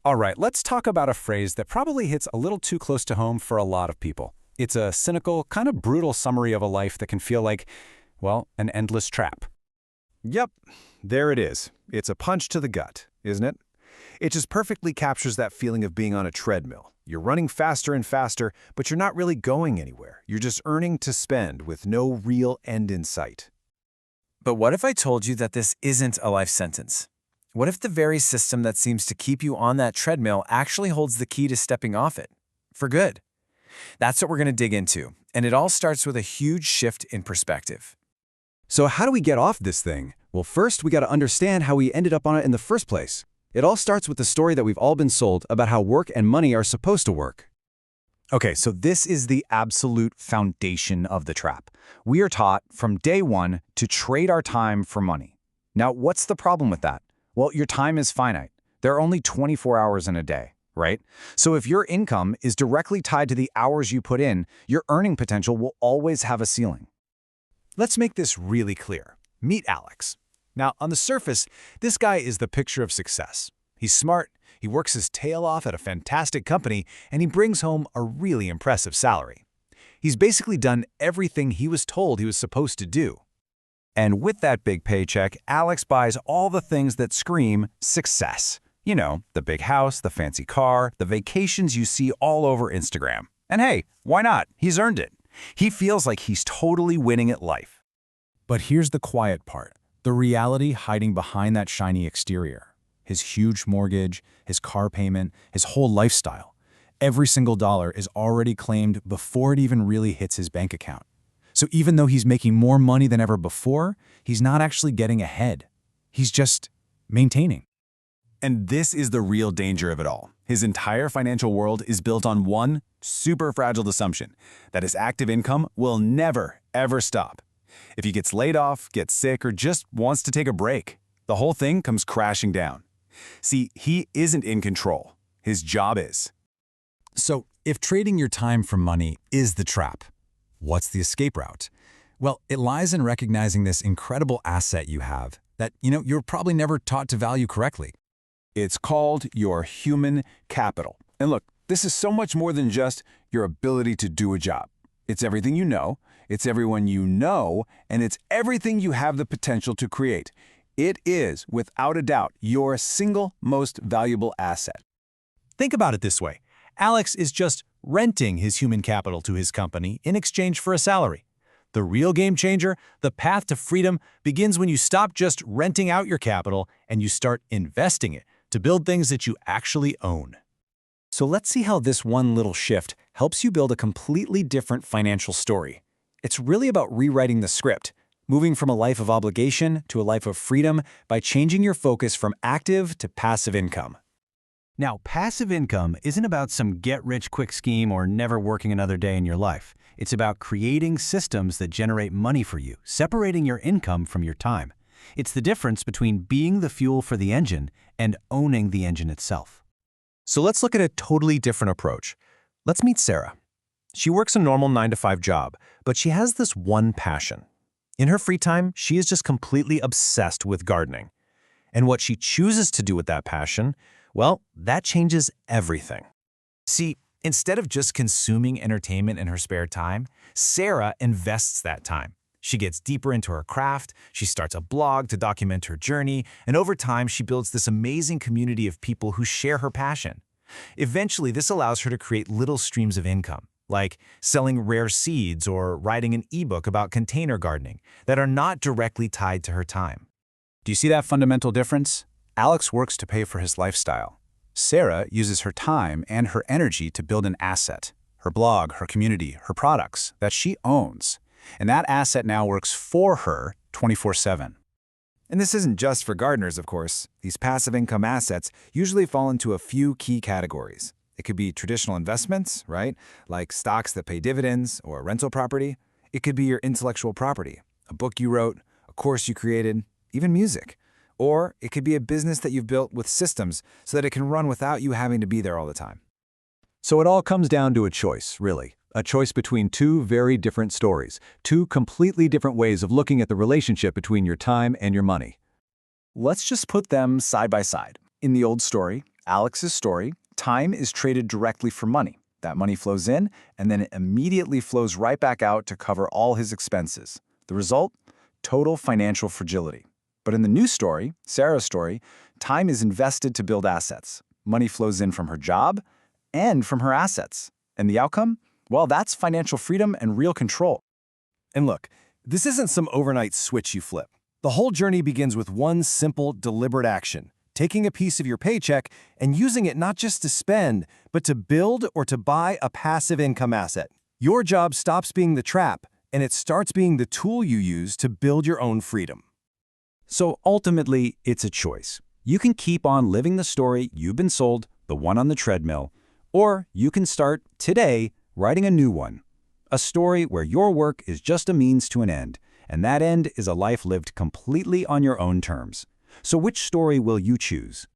All right, let's talk about a phrase that probably hits a little too close to home for a lot of people. It's a cynical, kind of brutal summary of a life that can feel like, well, an endless trap. Yep, there it is. It's a punch to the gut, isn't it? It just perfectly captures that feeling of being on a treadmill. You're running faster and faster, but you're not really going anywhere. You're just earning to spend with no real end in sight. But what if I told you that this isn't a life sentence? What if the very system that seems to keep you on that treadmill actually holds the key to stepping off it? For good. That's what we're going to dig into, and it all starts with a huge shift in perspective. So how do we get off this thing? Well, first we got to understand how we ended up on it in the first place. It all starts with the story that we've all been sold about how work and money are supposed to work. Okay, so this is the absolute foundation of the trap. We are taught from day one to trade our time for money. Now, what's the problem with that? Well, your time is finite. There are only 24 hours in a day, right? So if your income is directly tied to the hours you put in, your earning potential will always have a ceiling. Let's make this really clear. Meet Alex. Now, on the surface, this guy is the picture of success. He's smart, he works his tail off at a fantastic company, and he brings home a really impressive salary. He's basically done everything he was told he was supposed to do. And with that big paycheck, Alex buys all the things that scream success. You know, the big house, the fancy car, the vacations you see all over Instagram. And hey, why not? He's earned it. He feels like he's totally winning at life. But here's the quiet part, the reality hiding behind that shiny exterior. His huge mortgage, his car payment, his whole lifestyle. Every single dollar is already claimed before it even really hits his bank account. So even though he's making more money than ever before, he's not actually getting ahead. He's just maintaining. And this is the real danger of it all. His entire financial world is built on one super fragile assumption, that his active income will never, ever stop. If he gets laid off, gets sick, or just wants to take a break, the whole thing comes crashing down. See, he isn't in control. His job is. So if trading your time for money is the trap, what's the escape route? Well, it lies in recognizing this incredible asset you have that, you're probably never taught to value correctly. It's called your human capital. And look, this is so much more than just your ability to do a job. It's everything you know, it's everyone you know, and it's everything you have the potential to create. It is, without a doubt, your single most valuable asset. Think about it this way. Alex is just renting his human capital to his company in exchange for a salary. The real game changer, the path to freedom, begins when you stop just renting out your capital and you start investing it to build things that you actually own. So let's see how this one little shift helps you build a completely different financial story. It's really about rewriting the script, moving from a life of obligation to a life of freedom by changing your focus from active to passive income. Now, passive income isn't about some get-rich-quick scheme or never working another day in your life. It's about creating systems that generate money for you, separating your income from your time. It's the difference between being the fuel for the engine and owning the engine itself. So let's look at a totally different approach. Let's meet Sarah. She works a normal 9-to-5 job, but she has this one passion. In her free time, she is just completely obsessed with gardening. And what she chooses to do with that passion, well, that changes everything. See, instead of just consuming entertainment in her spare time, Sarah invests that time. She gets deeper into her craft, she starts a blog to document her journey, and over time she builds this amazing community of people who share her passion. Eventually, this allows her to create little streams of income, like selling rare seeds or writing an ebook about container gardening that are not directly tied to her time. Do you see that fundamental difference? Alex works to pay for his lifestyle. Sarah uses her time and her energy to build an asset, her blog, her community, her products that she owns. And that asset now works for her 24/7. And this isn't just for gardeners, of course. These passive income assets usually fall into a few key categories. It could be traditional investments, right? Like stocks that pay dividends or a rental property. It could be your intellectual property, a book you wrote, a course you created, even music. Or it could be a business that you've built with systems so that it can run without you having to be there all the time. So it all comes down to a choice, really. A choice between two very different stories, two completely different ways of looking at the relationship between your time and your money. Let's just put them side by side. In the old story, Alex's story, time is traded directly for money. That money flows in, and then it immediately flows right back out to cover all his expenses. The result? Total financial fragility. But in the new story, Sarah's story, time is invested to build assets. Money flows in from her job and from her assets. And the outcome? Well, that's financial freedom and real control. And look, this isn't some overnight switch you flip. The whole journey begins with one simple, deliberate action: taking a piece of your paycheck and using it not just to spend, but to build or to buy a passive income asset. Your job stops being the trap, and it starts being the tool you use to build your own freedom. So ultimately, it's a choice. You can keep on living the story you've been sold, the one on the treadmill, or you can start today writing a new one. A story where your work is just a means to an end, and that end is a life lived completely on your own terms. So which story will you choose?